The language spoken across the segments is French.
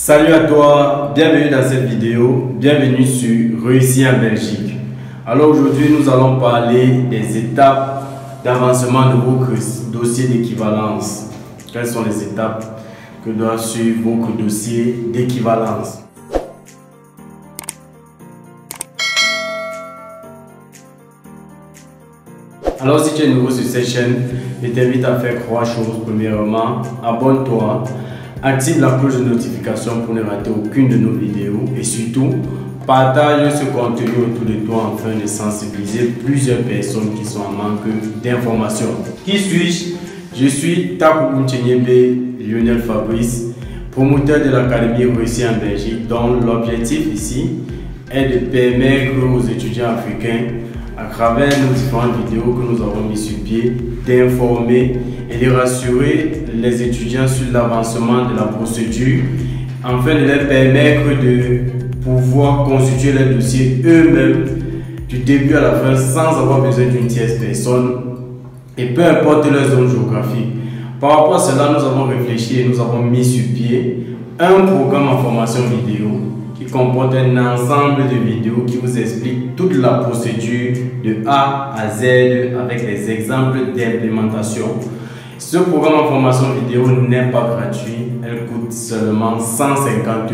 Salut à toi, bienvenue dans cette vidéo, bienvenue sur Réussir en Belgique. Alors aujourd'hui nous allons parler des étapes d'avancement de vos dossiers d'équivalence. Quelles sont les étapes que doit suivre votre dossier d'équivalence? Alors si tu es nouveau sur cette chaîne, je t'invite à faire 3 choses. Premièrement, abonne-toi. Active la cloche de notification pour ne rater aucune de nos vidéos et surtout, partage ce contenu autour de toi afin de sensibiliser plusieurs personnes qui sont en manque d'informations. Qui suis-je? Je suis Takou Mchenyebe Lionel Fabrice, promoteur de l'Académie Réussir en Belgique, dont l'objectif ici est de permettre aux étudiants africains, à travers nos différentes vidéos que nous avons mis sur pied, d'informer et de rassurer les étudiants sur l'avancement de la procédure afin de leur permettre de pouvoir constituer leur dossier eux-mêmes du début à la fin sans avoir besoin d'une tierce personne et peu importe leur zone géographique. Par rapport à cela, nous avons réfléchi et nous avons mis sur pied un programme en formation vidéo qui comporte un ensemble de vidéos qui vous explique toute la procédure de A à Z avec les exemples d'implémentation. Ce programme en formation vidéo n'est pas gratuit, elle coûte seulement 150 €.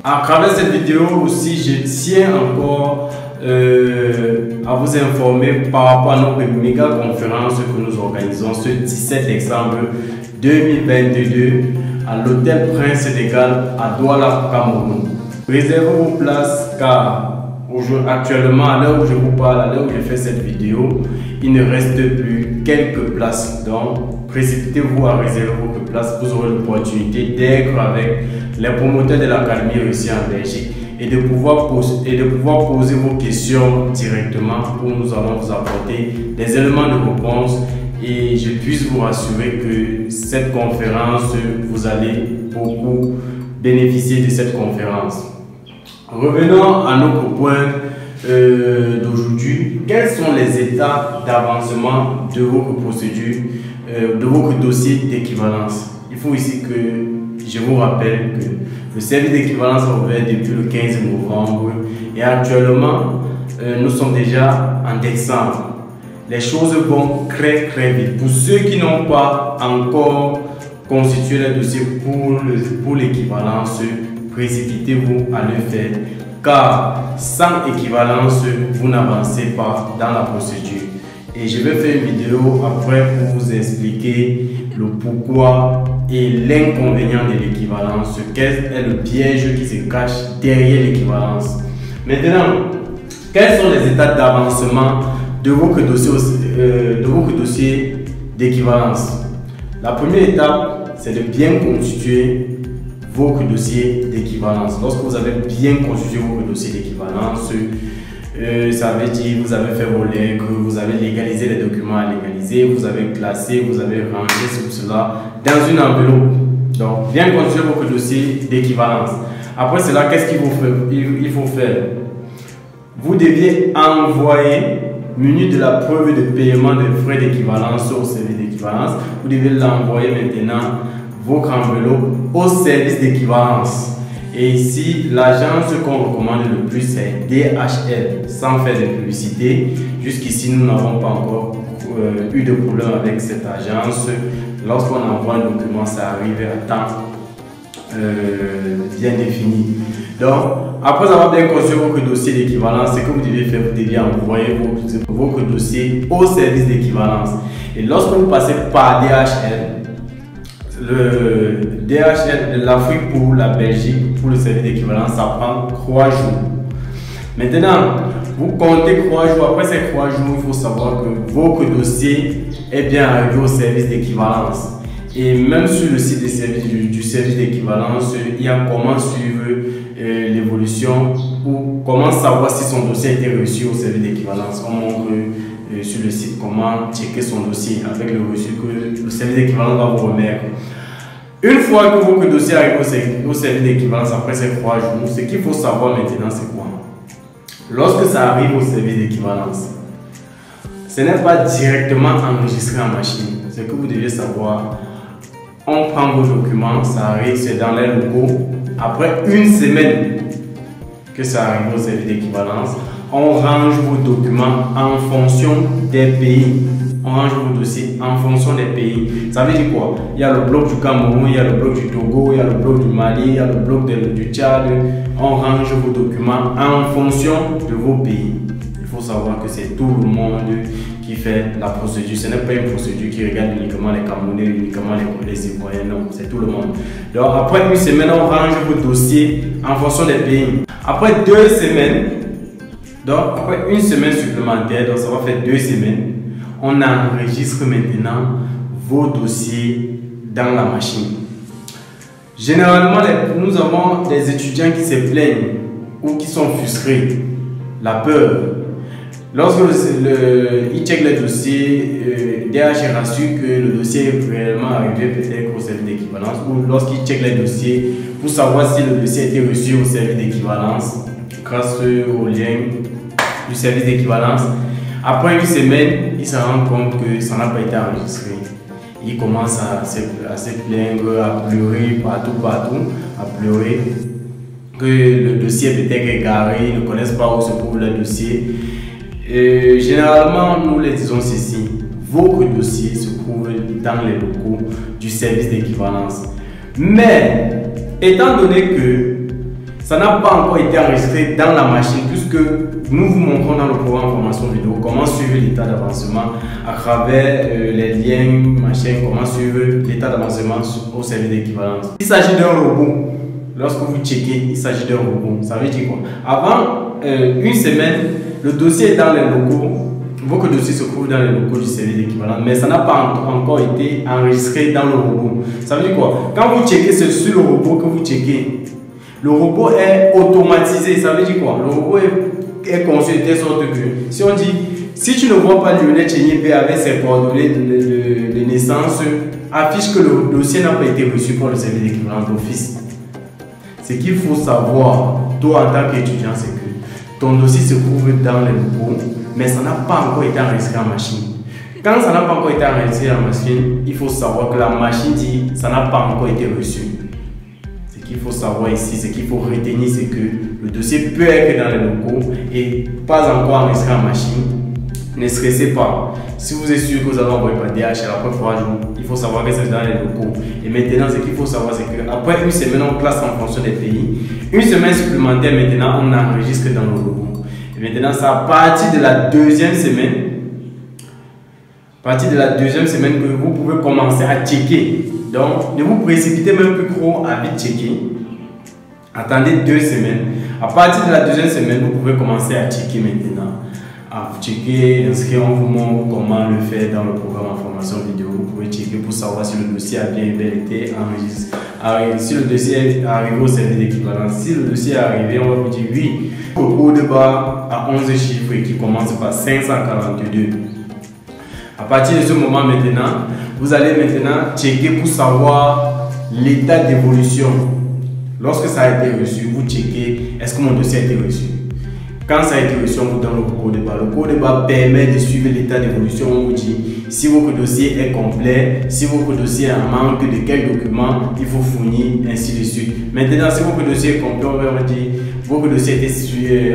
À travers cette vidéo aussi, je tiens encore à vous informer par rapport à notre méga conférence que nous organisons ce 17 décembre 2022 à l'hôtel Prince de Galles à Douala, Cameroun. Réservez vos places car actuellement, à l'heure où je vous parle, à l'heure où je fais cette vidéo, il ne reste plus quelques places. Donc, précipitez-vous à réserver vos places. Vous aurez l'opportunité d'être avec les promoteurs de l'Académie Réussir en Belgique et de pouvoir poser vos questions directement où nous allons vous apporter des éléments de réponse. Et je puisse vous rassurer que cette conférence, vous allez beaucoup bénéficier de cette conférence. Revenons à notre point d'aujourd'hui. Quelles sont les étapes d'avancement de votre procédure, de votre dossier d'équivalence? Il faut ici que je vous rappelle que le service d'équivalence a ouvert depuis le 15 novembre et actuellement, nous sommes déjà en décembre. Les choses vont très vite. Pour ceux qui n'ont pas encore constitué le dossier pour l'équivalence, précipitez-vous à le faire car sans équivalence, vous n'avancez pas dans la procédure. Et je vais faire une vidéo après pour vous expliquer le pourquoi et l'inconvénient de l'équivalence, quel est le piège qui se cache derrière l'équivalence. Maintenant, quelles sont les étapes d'avancement de votre dossier d'équivalence? La première étape, c'est de bien constituer votre dossier d'équivalence. Lorsque vous avez bien constitué votre dossier d'équivalence, ça veut dire que vous avez fait vos legs, vous avez légalisé les documents à légaliser, vous avez classé, vous avez rangé tout cela dans une enveloppe. Donc, bien constituer votre dossier d'équivalence. Après cela, qu'est-ce qu'il faut faire? Vous deviez envoyer, muni de la preuve de paiement des frais d'équivalence au service d'équivalence, vous devez l'envoyer maintenant votre enveloppe au service d'équivalence. Et ici, l'agence qu'on recommande le plus, c'est DHL, sans faire de publicité. Jusqu'ici, nous n'avons pas encore eu de problème avec cette agence. Lorsqu'on envoie un document, ça arrive à temps bien défini. Donc, après avoir bien conçu votre dossier d'équivalence, ce que vous devez faire, vous devez envoyer votre dossier au service d'équivalence. Et lorsque vous passez par DHL, le DHL de l'Afrique pour la Belgique, pour le service d'équivalence, ça prend 3 jours. Maintenant, vous comptez 3 jours. Après ces 3 jours, il faut savoir que votre dossier est bien arrivé au service d'équivalence. Et même sur le site du service d'équivalence, il y a comment suivre l'évolution ou comment savoir si son dossier a été reçu au service d'équivalence. On montre sur le site comment checker son dossier avec le reçu que le service d'équivalence va vous remettre. Une fois que votre dossier arrive au service d'équivalence après ces 3 jours, ce qu'il faut savoir maintenant, c'est quoi? Lorsque ça arrive au service d'équivalence, ce n'est pas directement enregistré en machine. Ce que vous devez savoir, on prend vos documents, ça arrive, c'est dans les locaux après une semaine que ça arrive au service d'équivalence, on range vos documents en fonction des pays. On range vos dossiers en fonction des pays. Ça veut dire quoi? Il y a le bloc du Cameroun, il y a le bloc du Togo, il y a le bloc du Mali, il y a le bloc du Tchad. On range vos documents en fonction de vos pays. Il faut savoir que c'est tout le monde qui fait la procédure. Ce n'est pas une procédure qui regarde uniquement les Camerounais, uniquement les Ivoiriens, non, c'est tout le monde. Donc après une semaine, on range vos dossiers en fonction des pays. Après 2 semaines, donc après une semaine supplémentaire, donc ça va faire 2 semaines, on enregistre maintenant vos dossiers dans la machine. Généralement, nous avons des étudiants qui se plaignent ou qui sont frustrés, la peur. Lorsque ils checkent le dossier, DH rassure que le dossier est réellement arrivé peut-être au service d'équivalence, ou lorsqu'ils checkent les dossiers pour savoir si le dossier a été reçu au service d'équivalence grâce au lien du service d'équivalence. Après une semaine, ils se rendent compte que ça n'a pas été enregistré. Ils commencent à se plaindre, à pleurer partout, à pleurer que le dossier est peut-être égaré, ils ne connaissent pas où se trouve le dossier. Et généralement, nous les disons ceci: vos dossiers se trouvent dans les locaux du service d'équivalence. Mais, étant donné que ça n'a pas encore été enregistré dans la machine, puisque nous vous montrons dans le programme formation vidéo comment suivre l'état d'avancement à travers les liens, comment suivre l'état d'avancement au service d'équivalence. Il s'agit d'un robot. Lorsque vous checkez, il s'agit d'un robot. Ça veut dire quoi? Avant une semaine, le dossier est dans les locaux. Vos dossiers se trouvent dans les locaux du service d'équivalence, mais ça n'a pas encore été enregistré dans le robot. Ça veut dire quoi? Quand vous checkez, c'est sur le robot que vous checkez. Le robot est automatisé. Ça veut dire quoi? Le robot est conçu de telle sorte que si on dit, si tu ne vois pas Lionel Chénier avec ses coordonnées de naissance, affiche que le dossier n'a pas été reçu par le service d'équivalence d'office. Ce qu'il faut savoir, toi en tant qu'étudiant, c'est que ton dossier se trouve dans les locaux, mais ça n'a pas encore été enregistré en machine. Quand ça n'a pas encore été enregistré en machine, il faut savoir que la machine dit ça n'a pas encore été reçu. Ce qu'il faut savoir ici, ce qu'il faut retenir, c'est que le dossier peut être dans les locaux et pas encore enregistré en machine. Ne stressez pas. Si vous êtes sûr que vous allez envoyer par DH après 3 jours, il faut savoir que c'est dans les locaux. Et maintenant, ce qu'il faut savoir, c'est qu'après une semaine, on classe en fonction des pays. Une semaine supplémentaire, maintenant, on enregistre dans le locaux. Et maintenant, c'est à partir de la deuxième semaine, que vous pouvez commencer à checker. Donc, ne vous précipitez même plus trop à vite checker. Attendez 2 semaines. À partir de la deuxième semaine, vous pouvez commencer à checker maintenant. À checker, inscrire, on vous montre comment le faire dans le programme en formation vidéo. Vous pouvez checker pour savoir si le dossier a bien été enregistré. Si le dossier est arrivé au service d'équivalence. Si le dossier est arrivé, on va vous dire oui. Au cours de barre à 11 chiffres qui commence par 542. À partir de ce moment maintenant, vous allez maintenant checker pour savoir l'état d'évolution. Lorsque ça a été reçu, vous checkez est-ce que mon dossier a été reçu. Quand ça a été reçu, on vous donne le cours de bas. Le cours de bas permet de suivre l'état d'évolution. On vous dit si votre dossier est complet, si votre dossier a un manque de quel document il faut fournir, ainsi de suite. Maintenant, si votre dossier est complet, on va vous dire votre dossier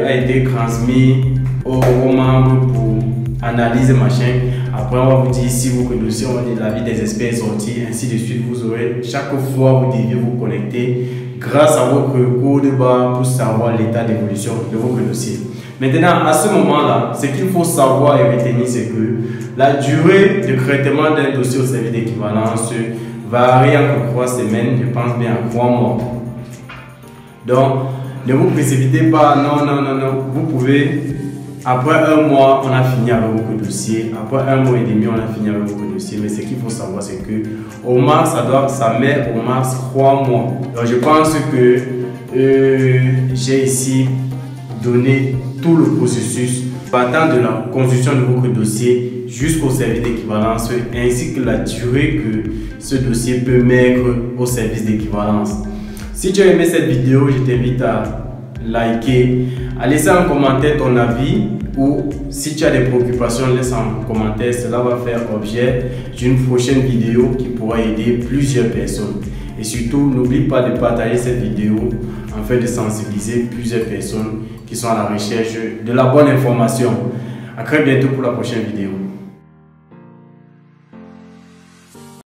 a été transmis aux membres pour analyse machin. Après, on va vous dire si votre dossier, on va dire l'avis des experts est sorti, ainsi de suite. Vous aurez chaque fois, vous deviez vous connecter grâce à votre cours de bas pour savoir l'état d'évolution de votre dossier. Maintenant, à ce moment-là, ce qu'il faut savoir et retenir, c'est que la durée de traitement d'un dossier au service d'équivalence varie entre 3 semaines, je pense bien à 3 mois. Donc, ne vous précipitez pas, non. Vous pouvez, après 1 mois, on a fini avec votre dossier. Après 1 mois et demi, on a fini avec votre dossier. Mais ce qu'il faut savoir, c'est que au max, ça met au max 3 mois. Donc, je pense que j'ai ici donné tout le processus partant de la construction de votre dossier jusqu'au service d'équivalence ainsi que la durée que ce dossier peut mettre au service d'équivalence. Si tu as aimé cette vidéo, je t'invite à liker, à laisser en commentaire ton avis ou si tu as des préoccupations, laisse en commentaire. Cela va faire objet d'une prochaine vidéo qui pourra aider plusieurs personnes. Et surtout, n'oublie pas de partager cette vidéo afin de sensibiliser plusieurs personnes qui sont à la recherche de la bonne information. À très bientôt pour la prochaine vidéo.